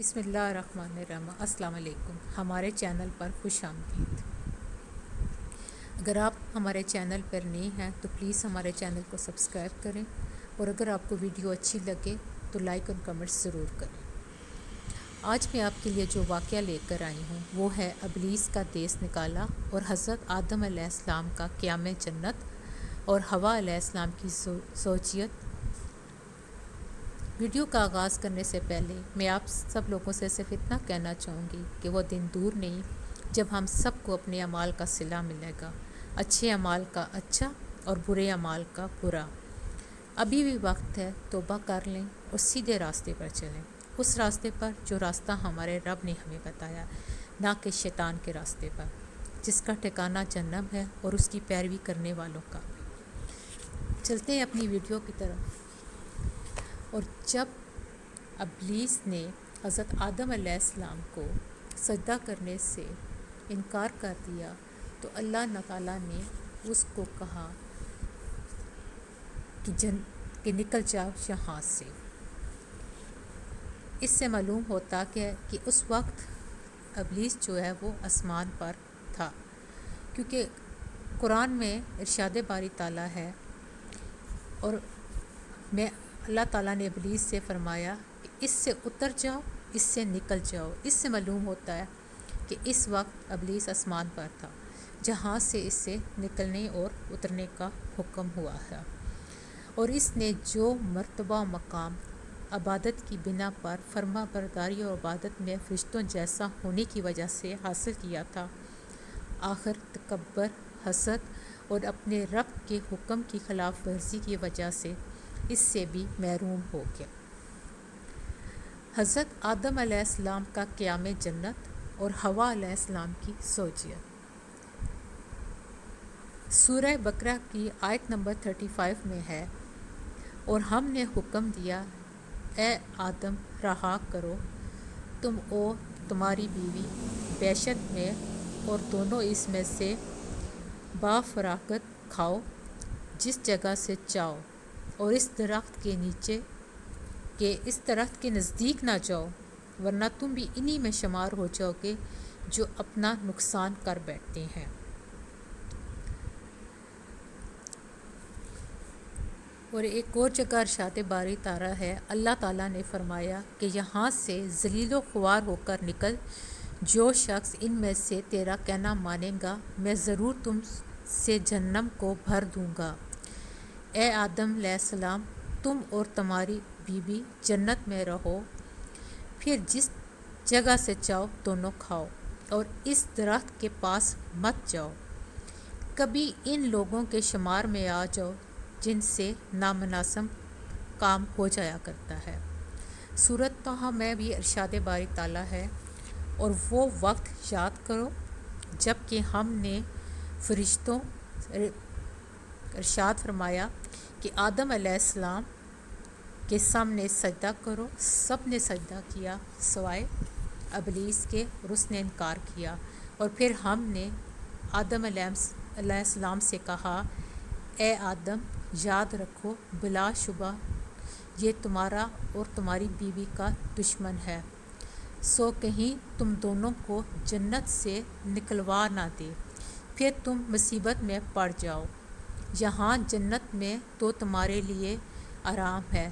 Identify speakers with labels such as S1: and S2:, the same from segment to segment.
S1: بسم اللہ الرحمن الرحیم۔ السلام علیکم، ہمارے چینل پر خوش آمدید۔ اگر آپ ہمارے چینل پر نئے ہیں تو پلیز ہمارے چینل کو سبسکرائب کریں، اور اگر آپ کو ویڈیو اچھی لگے تو لائک اور کمنٹس ضرور کریں۔ آج میں آپ کے لیے جو واقعہ لے کر آئی ہوں وہ ہے ابلیس کا دیس نکالا اور حضرت آدم علیہ السلام کا قیام جنت اور حوا علیہ السلام کی زوجیت۔ ویڈیو کا آغاز کرنے سے پہلے میں آپ سب لوگوں سے صرف اتنا کہنا چاہوں گی کہ وہ دن دور نہیں جب ہم سب کو اپنے اعمال کا صلہ ملے گا، اچھے اعمال کا اچھا اور برے اعمال کا برا۔ ابھی بھی وقت ہے، توبہ کر لیں اور سیدھے راستے پر چلیں، اس راستے پر جو راستہ ہمارے رب نے ہمیں بتایا، نہ کہ شیطان کے راستے پر، جس کا ٹھکانہ جہنم ہے اور اس کی پیروی کرنے والوں کا۔ چلتے ہیں اپنی ویڈیو کی طرف۔ اور جب ابلیس نے حضرت آدم علیہ السلام کو سجدہ کرنے سے انکار کر دیا تو اللہ تعالیٰ نے اس کو کہا کہ نکل جاؤ یہاں سے۔ اس سے معلوم ہوتا کہ اس وقت ابلیس جو ہے وہ آسمان پر تھا، کیونکہ قرآن میں ارشاد باری تعالیٰ ہے، اور اللہ تعالیٰ نے ابلیس سے فرمایا کہ اس سے اتر جاؤ، اس سے نکل جاؤ۔ اس سے معلوم ہوتا ہے کہ اس وقت ابلیس آسمان پر تھا، جہاں سے اس سے نکلنے اور اترنے کا حکم ہوا ہے، اور اس نے جو مرتبہ و مقام عبادت کی بنا پر فرما برداری اور عبادت میں فرشتوں جیسا ہونے کی وجہ سے حاصل کیا تھا، آخر تکبر، حسد اور اپنے رب کے حکم کی خلاف ورزی کی وجہ سے اس سے بھی محروم ہو گیا۔ حضرت آدم علیہ السلام کا قیام جنت اور حوا علیہ السلام کی زوجیت۔ سورہ بقرہ کی آیت نمبر 35 میں ہے، اور ہم نے حکم دیا، اے آدم رہا کرو تم اور تمہاری بیوی بیشت میں، اور دونوں اس میں سے بافراغت کھاؤ جس جگہ سے چاہو، اور اس درخت کے نزدیک نہ جاؤ، ورنہ تم بھی انہی میں شمار ہو جاؤ گے جو اپنا نقصان کر بیٹھتے ہیں۔ اور ایک اور جگہ ارشاد باری تعالیٰ ہے، اللہ تعالیٰ نے فرمایا کہ یہاں سے ذلیل و خوار ہو کر نکل، جو شخص ان میں سے تیرا کہنا مانے گا میں ضرور تم سے جہنم کو بھر دوں گا۔ اے آدم علیہ السلام، تم اور تمہاری بیوی جنت میں رہو، پھر جس جگہ سے چاہو دونوں کھاؤ، اور اس درخت کے پاس مت جاؤ، کبھی ان لوگوں کے شمار میں آ جاؤ جن سے نامناسب کام ہو جایا کرتا ہے۔ سورۃ طٰہٰ میں بھی ارشاد باری تعالیٰ ہے، اور وہ وقت یاد کرو جب کہ ہم نے فرشتوں ارشاد فرمایا کہ آدم علیہ السلام کے سامنے سجدہ کرو، سب نے سجدہ کیا سوائے ابلیس کے، اور اس نے انکار کیا، اور پھر ہم نے آدم علیہ السلام سے کہا، اے آدم یاد رکھو بلا شبہ یہ تمہارا اور تمہاری بیوی کا دشمن ہے، سو کہیں تم دونوں کو جنت سے نکلوا نہ دے، پھر تم مصیبت میں پڑ جاؤ۔ یہاں جنت میں تو تمہارے لیے آرام ہے،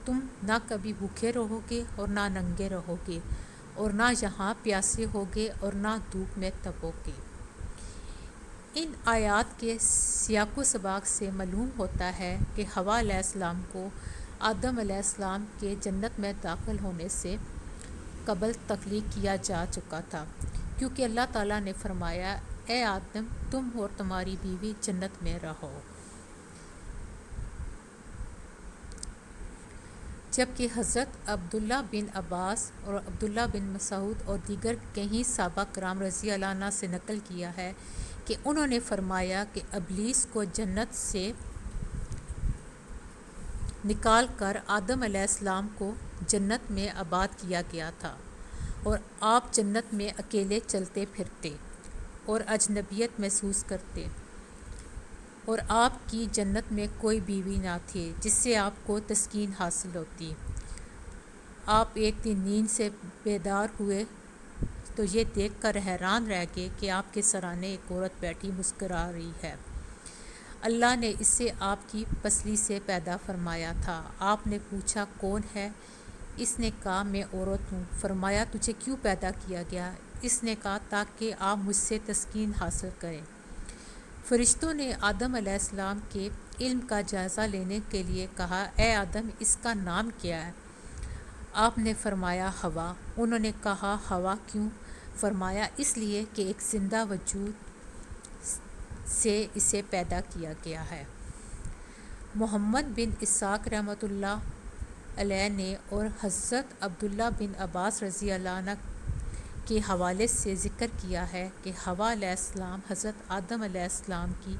S1: تم نہ کبھی بھوکے رہو گے اور نہ ننگے رہو گے، اور نہ یہاں پیاسے ہوگے اور نہ دھوپ میں تپو گے۔ ان آیات کے سیاق و سباق سے معلوم ہوتا ہے کہ حوا علیہ السلام کو آدم علیہ السلام کے جنت میں داخل ہونے سے قبل تخلیق کیا جا چکا تھا، کیونکہ اللہ تعالیٰ نے فرمایا، اے آدم تم اور تمہاری بیوی جنت میں رہو۔ جبکہ حضرت عبداللہ بن عباس اور عبداللہ بن مسعود اور دیگر کئی صحابہ کرام رضی اللہ عنہ سے نقل کیا ہے کہ انہوں نے فرمایا کہ ابلیس کو جنت سے نکال کر آدم علیہ السلام کو جنت میں آباد کیا گیا تھا، اور آپ جنت میں اکیلے چلتے پھرتے اور اجنبیت محسوس کرتے، اور آپ کی جنت میں کوئی بیوی نہ تھی جس سے آپ کو تسکین حاصل ہوتی۔ آپ ایک دن نیند سے بیدار ہوئے تو یہ دیکھ کر حیران رہ گئے کہ آپ کے سرانے ایک عورت بیٹھی مسکرا رہی ہے۔ اللہ نے اسے آپ کی پسلی سے پیدا فرمایا تھا۔ آپ نے پوچھا کون ہے؟ اس نے کہا میں عورت ہوں۔ فرمایا تجھے کیوں پیدا کیا گیا؟ اس نے کہا تاکہ آپ مجھ سے تسکین حاصل کریں۔ فرشتوں نے آدم علیہ السلام کے علم کا جائزہ لینے کے لیے کہا اے آدم اس کا نام کیا ہے؟ آپ نے فرمایا ہوا۔ انہوں نے کہا ہوا کیوں؟ فرمایا اس لیے کہ ایک زندہ وجود سے اسے پیدا کیا گیا ہے۔ محمد بن اسحاق رحمۃ اللہ علیہ نے اور حضرت عبداللہ بن عباس رضی اللہ عنہ کے حوالے سے ذکر کیا ہے کہ حوا علیہ السلام حضرت آدم علیہ السلام کی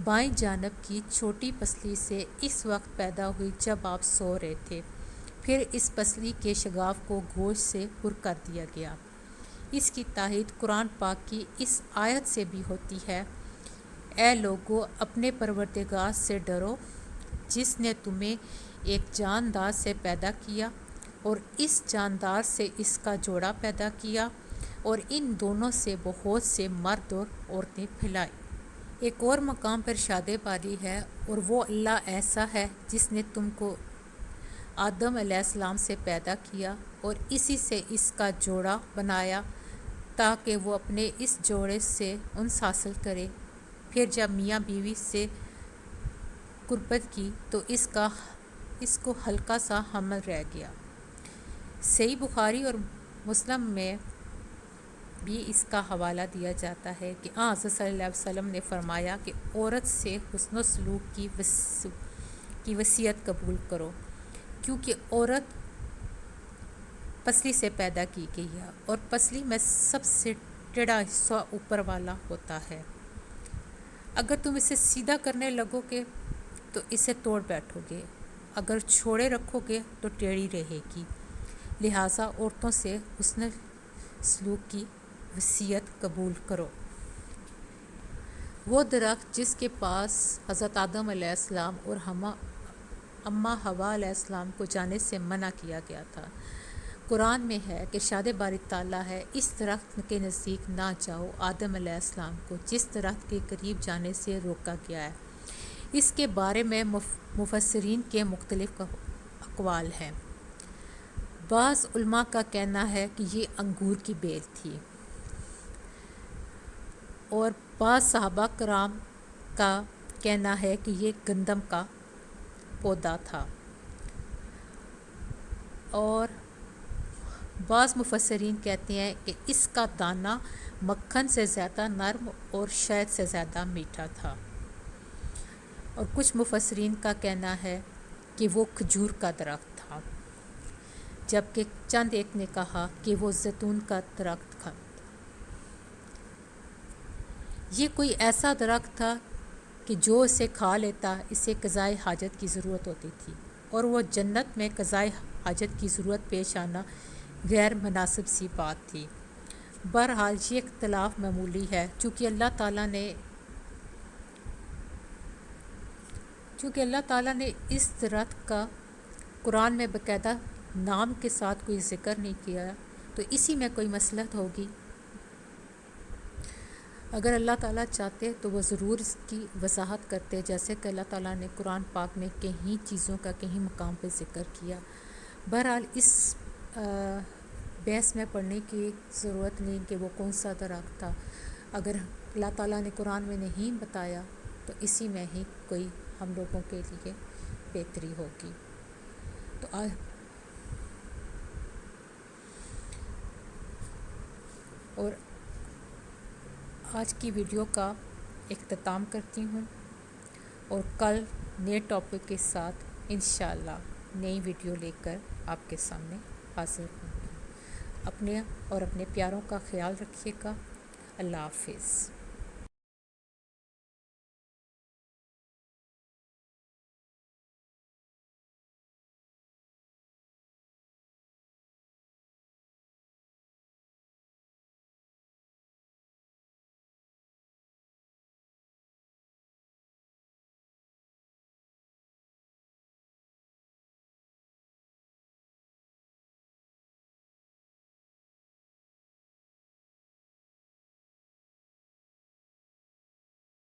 S1: بائیں جانب کی چھوٹی پسلی سے اس وقت پیدا ہوئی جب آپ سو رہے تھے، پھر اس پسلی کے شگاف کو گوشت سے پر کر دیا گیا۔ اس کی تائید قرآن پاک کی اس آیت سے بھی ہوتی ہے، اے لوگو اپنے پروردگار سے ڈرو جس نے تمہیں ایک جاندار سے پیدا کیا اور اس جاندار سے اس کا جوڑا پیدا کیا اور ان دونوں سے بہت سے مرد اور عورتیں پھیلائی۔ ایک اور مقام پر ارشاد باری ہے اور وہ اللہ ایسا ہے جس نے تم کو آدم علیہ السلام سے پیدا کیا اور اسی سے اس کا جوڑا بنایا تاکہ وہ اپنے اس جوڑے سے انس حاصل کرے۔ پھر جب میاں بیوی سے قربت کی تو اس کو ہلکا سا حمل رہ گیا۔ صحیح بخاری اور مسلم میں بھی اس کا حوالہ دیا جاتا ہے کہ حضرت صلی اللہ علیہ وسلم نے فرمایا کہ عورت سے حسن و سلوک کی وصیت قبول کرو کیونکہ عورت پسلی سے پیدا کی گئی ہے اور پسلی میں سب سے ٹیڑھا حصہ اوپر والا ہوتا ہے۔ اگر تم اسے سیدھا کرنے لگو گے تو اسے توڑ بیٹھو گے، اگر چھوڑے رکھو گے تو ٹیڑھی رہے گی، لہٰذا عورتوں سے حسن سلوک کی وصیت قبول کرو۔ وہ درخت جس کے پاس حضرت آدم علیہ السلام اور اماں حوا علیہ السلام کو جانے سے منع کیا گیا تھا، قرآن میں ہے کہ ارشاد باری تعالیٰ ہے اس درخت کے نزدیک نہ جاؤ۔ آدم علیہ السلام کو جس درخت کے قریب جانے سے روکا گیا ہے، اس کے بارے میں مفسرین کے مختلف اقوال ہیں۔ بعض علماء کا کہنا ہے کہ یہ انگور کی بیل تھی اور بعض صحابہ کرام کا کہنا ہے کہ یہ گندم کا پودا تھا، اور بعض مفسرین کہتے ہیں کہ اس کا دانہ مکھن سے زیادہ نرم اور شہد سے زیادہ میٹھا تھا، اور کچھ مفسرین کا کہنا ہے کہ وہ کھجور کا درخت تھا، جبکہ چند ایک نے کہا کہ وہ زیتون کا درخت تھا۔ یہ کوئی ایسا درخت تھا کہ جو اسے کھا لیتا اسے قضائے حاجت کی ضرورت ہوتی تھی، اور وہ جنت میں قضائے حاجت کی ضرورت پیش آنا غیر مناسب سی بات تھی۔ بہرحال یہ اختلاف معمولی ہے، چونکہ اللہ تعالیٰ نے اس درخت کا قرآن میں باقاعدہ نام کے ساتھ کوئی ذکر نہیں کیا، تو اسی میں کوئی مصلحت ہوگی۔ اگر اللہ تعالیٰ چاہتے تو وہ ضرور اس کی وضاحت کرتے، جیسے کہ اللہ تعالیٰ نے قرآن پاک میں کہیں چیزوں کا کہیں مقام پہ ذکر کیا۔ بہرحال اس بحث میں پڑھنے کی ضرورت نہیں کہ وہ کون سا درخت تھا، اگر اللہ تعالیٰ نے قرآن میں نہیں بتایا تو اسی میں ہی کوئی ہم لوگوں کے لیے بہتری ہوگی۔ تو اور آج کی ویڈیو کا اختتام کرتی ہوں، اور کل نئے ٹاپک کے ساتھ انشاءاللہ نئی ویڈیو لے کر آپ کے سامنے حاضر ہوں گی۔ اپنے اور اپنے پیاروں کا خیال رکھیے گا۔ اللہ حافظ۔